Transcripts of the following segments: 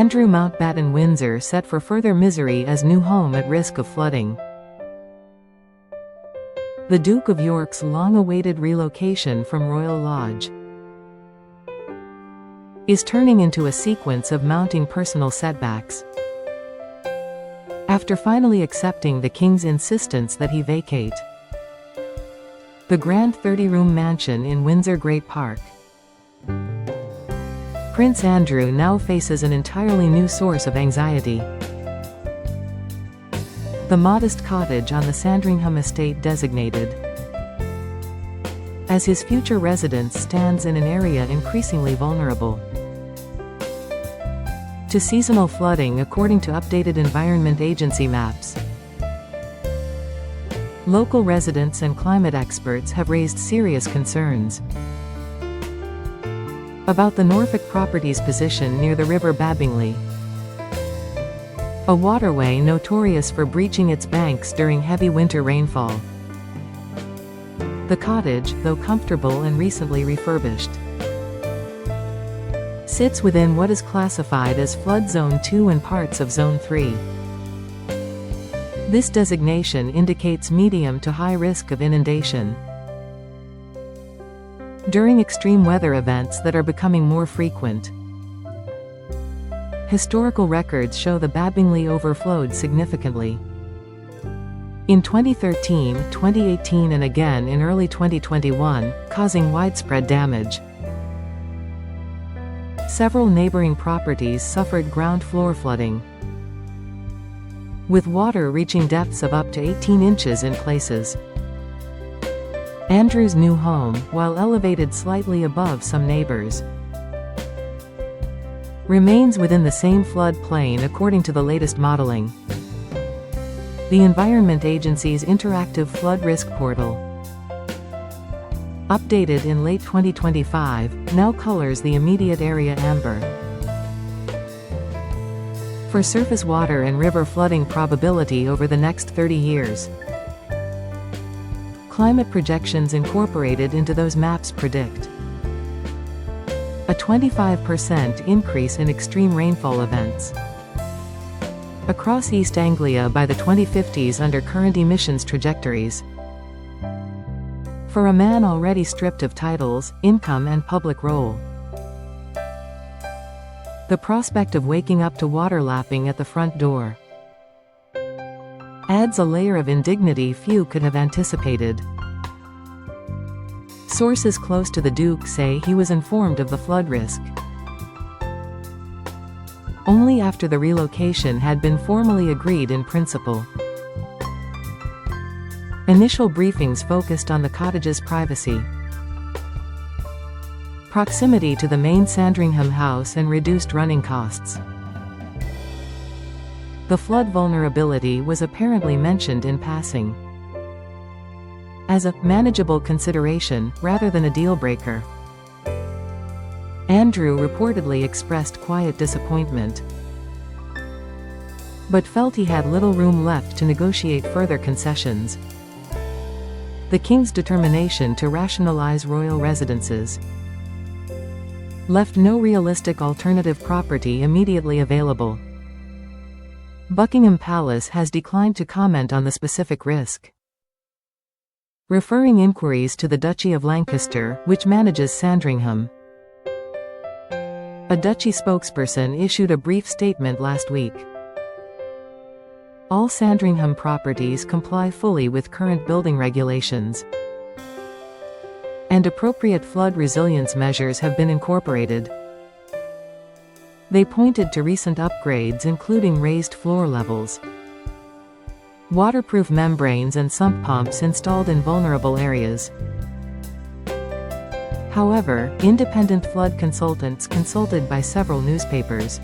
Andrew Mountbatten-Windsor set for further misery as new home at risk of flooding. The Duke of York's long-awaited relocation from Royal Lodge is turning into a sequence of mounting personal setbacks. After finally accepting the King's insistence that he vacate the grand 30-room mansion in Windsor Great Park, Prince Andrew now faces an entirely new source of anxiety. The modest cottage on the Sandringham estate designated as his future residence stands in an area increasingly vulnerable to seasonal flooding according to updated Environment Agency maps. Local residents and climate experts have raised serious concerns about the Norfolk property's position near the River Babingley, a waterway notorious for breaching its banks during heavy winter rainfall. The cottage, though comfortable and recently refurbished, sits within what is classified as Flood Zone 2 and parts of Zone 3. This designation indicates medium to high risk of inundation during extreme weather events that are becoming more frequent. Historical records show the Babingley overflowed significantly in 2013, 2018 and again in early 2021, causing widespread damage. Several neighboring properties suffered ground floor flooding, with water reaching depths of up to 18 inches in places. Andrew's new home, while elevated slightly above some neighbors, remains within the same flood plain according to the latest modeling. The Environment Agency's interactive flood risk portal, updated in late 2025, now colors the immediate area amber for surface water and river flooding probability over the next 30 years. Climate projections incorporated into those maps predict a 25% increase in extreme rainfall events across East Anglia by the 2050s under current emissions trajectories. For a man already stripped of titles, income and public role, the prospect of waking up to water lapping at the front door adds a layer of indignity few could have anticipated. Sources close to the Duke say he was informed of the flood risk only after the relocation had been formally agreed in principle. Initial briefings focused on the cottage's privacy, proximity to the main Sandringham house and reduced running costs. The flood vulnerability was apparently mentioned in passing as a manageable consideration, rather than a deal-breaker. Andrew reportedly expressed quiet disappointment, but felt he had little room left to negotiate further concessions. The King's determination to rationalize royal residences left no realistic alternative property immediately available. Buckingham Palace has declined to comment on the specific risk, referring inquiries to the Duchy of Lancaster, which manages Sandringham. A Duchy spokesperson issued a brief statement last week. All Sandringham properties comply fully with current building regulations, and appropriate flood resilience measures have been incorporated. They pointed to recent upgrades including raised floor levels, waterproof membranes and sump pumps installed in vulnerable areas. However, independent flood consultants consulted by several newspapers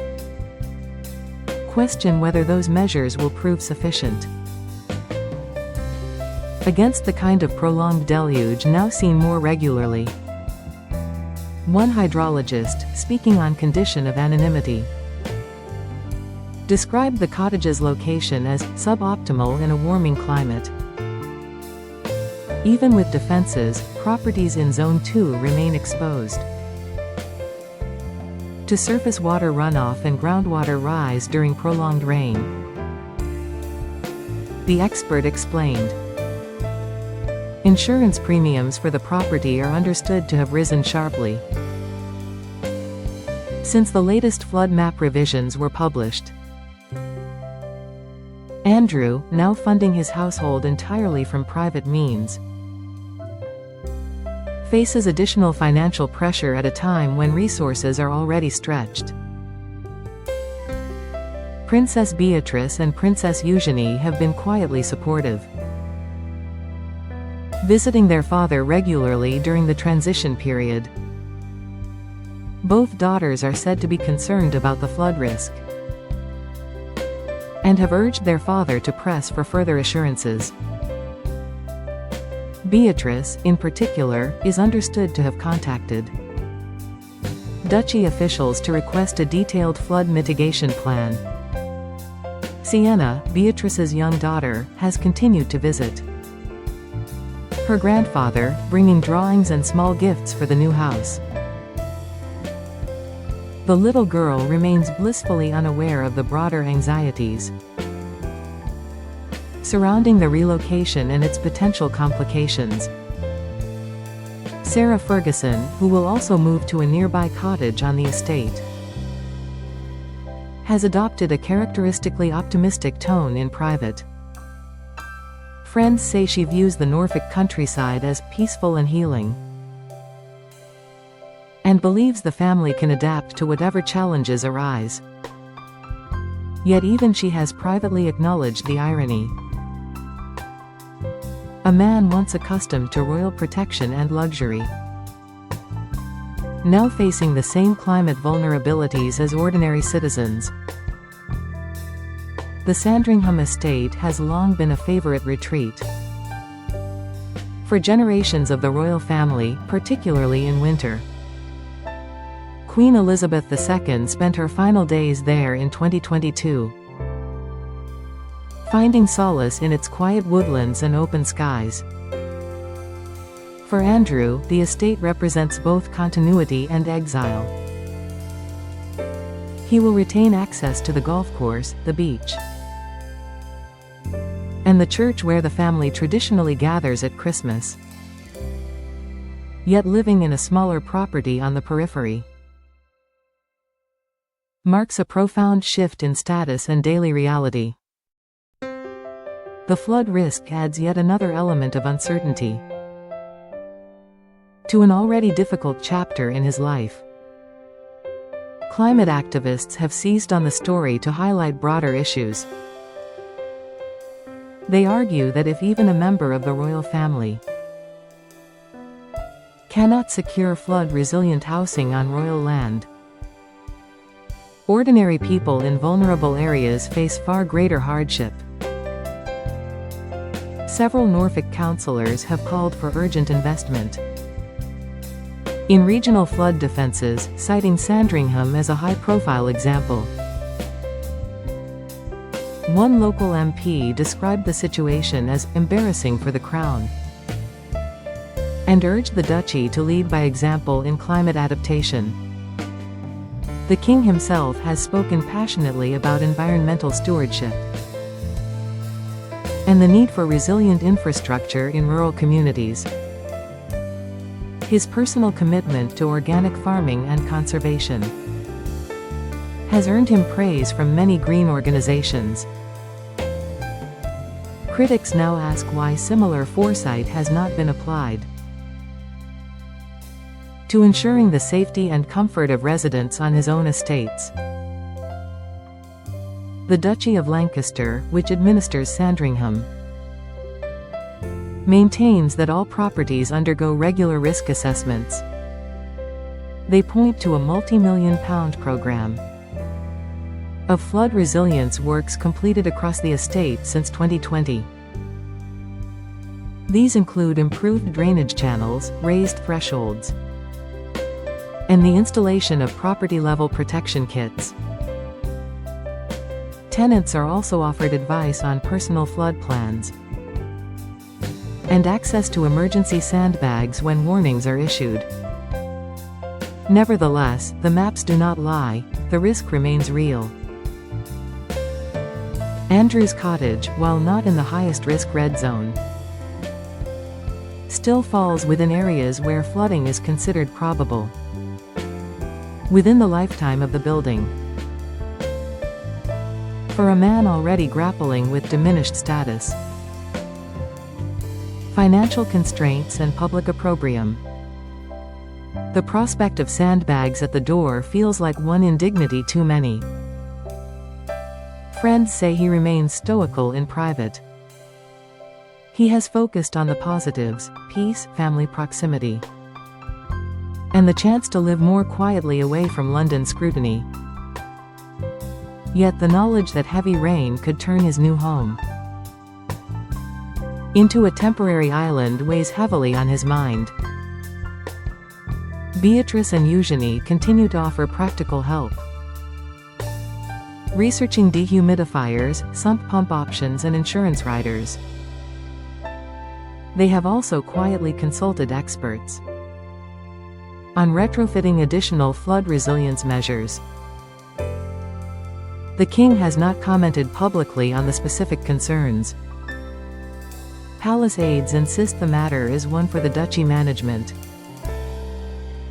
question whether those measures will prove sufficient against the kind of prolonged deluge now seen more regularly. One hydrologist, speaking on condition of anonymity, described the cottage's location as suboptimal in a warming climate. Even with defenses, properties in Zone 2 remain exposed. to surface water runoff and groundwater rise during prolonged rain. The expert explained. Insurance premiums for the property are understood to have risen sharply since the latest flood map revisions were published. Andrew, now funding his household entirely from private means, faces additional financial pressure at a time when resources are already stretched. Princess Beatrice and Princess Eugenie have been quietly supportive, visiting their father regularly during the transition period. Both daughters are said to be concerned about the flood risk, and have urged their father to press for further assurances. Beatrice, in particular, is understood to have contacted duchy officials to request a detailed flood mitigation plan. Sienna, Beatrice's young daughter, has continued to visit her grandfather, bringing drawings and small gifts for the new house. The little girl remains blissfully unaware of the broader anxieties surrounding the relocation and its potential complications. Sarah Ferguson, who will also move to a nearby cottage on the estate, has adopted a characteristically optimistic tone in private. Friends say she views the Norfolk countryside as peaceful and healing, and believes the family can adapt to whatever challenges arise. Yet even she has privately acknowledged the irony. A man once accustomed to royal protection and luxury, now facing the same climate vulnerabilities as ordinary citizens. The Sandringham estate has long been a favorite retreat for generations of the royal family, particularly in winter. Queen Elizabeth II spent her final days there in 2022, finding solace in its quiet woodlands and open skies. For Andrew, the estate represents both continuity and exile. He will retain access to the golf course, the beach, and the church where the family traditionally gathers at Christmas, yet living in a smaller property on the periphery marks a profound shift in status and daily reality. The flood risk adds yet another element of uncertainty to an already difficult chapter in his life. Climate activists have seized on the story to highlight broader issues. They argue that if even a member of the royal family cannot secure flood-resilient housing on royal land, ordinary people in vulnerable areas face far greater hardship. Several Norfolk councillors have called for urgent investment in regional flood defences, citing Sandringham as a high-profile example. One local MP described the situation as embarrassing for the Crown and urged the Duchy to lead by example in climate adaptation. The King himself has spoken passionately about environmental stewardship and the need for resilient infrastructure in rural communities. His personal commitment to organic farming and conservation has earned him praise from many green organizations. Critics now ask why similar foresight has not been applied to ensuring the safety and comfort of residents on his own estates. The Duchy of Lancaster, which administers Sandringham, maintains that all properties undergo regular risk assessments. They point to a multi-million-pound program of flood resilience works completed across the estate since 2020. These include improved drainage channels, raised thresholds, and the installation of property-level protection kits. Tenants are also offered advice on personal flood plans and access to emergency sandbags when warnings are issued. Nevertheless, the maps do not lie, the risk remains real. Andrew's cottage, while not in the highest risk red zone, still falls within areas where flooding is considered probable within the lifetime of the building. For a man already grappling with diminished status, financial constraints and public opprobrium, the prospect of sandbags at the door feels like one indignity too many. Friends say he remains stoical in private. He has focused on the positives: peace, family proximity, and the chance to live more quietly away from London scrutiny. Yet the knowledge that heavy rain could turn his new home into a temporary island weighs heavily on his mind. Beatrice and Eugenie continue to offer practical help, researching dehumidifiers, sump pump options and insurance riders. They have also quietly consulted experts on retrofitting additional flood resilience measures. The king has not commented publicly on the specific concerns. Palace aides insist the matter is one for the duchy management,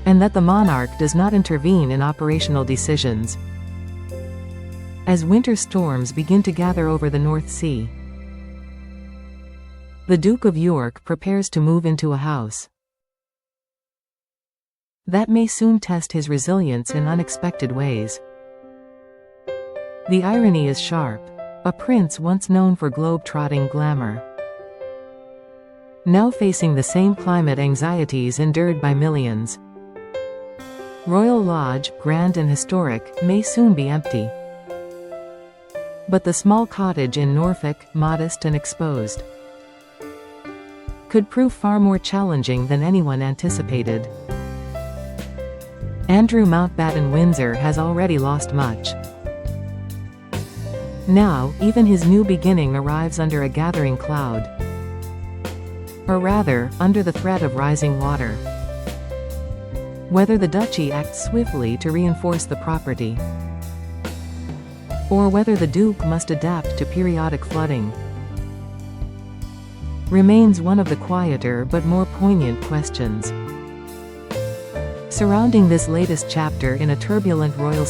and that the monarch does not intervene in operational decisions. As winter storms begin to gather over the North Sea, the Duke of York prepares to move into a house that may soon test his resilience in unexpected ways. The irony is sharp. A prince once known for globe-trotting glamour, now facing the same climate anxieties endured by millions. Royal Lodge, grand and historic, may soon be empty. But the small cottage in Norfolk, modest and exposed, could prove far more challenging than anyone anticipated. Andrew Mountbatten-Windsor has already lost much. Now, even his new beginning arrives under a gathering cloud, or rather, under the threat of rising water. Whether the duchy acts swiftly to reinforce the property, or whether the Duke must adapt to periodic flooding, remains one of the quieter but more poignant questions surrounding this latest chapter in a turbulent royal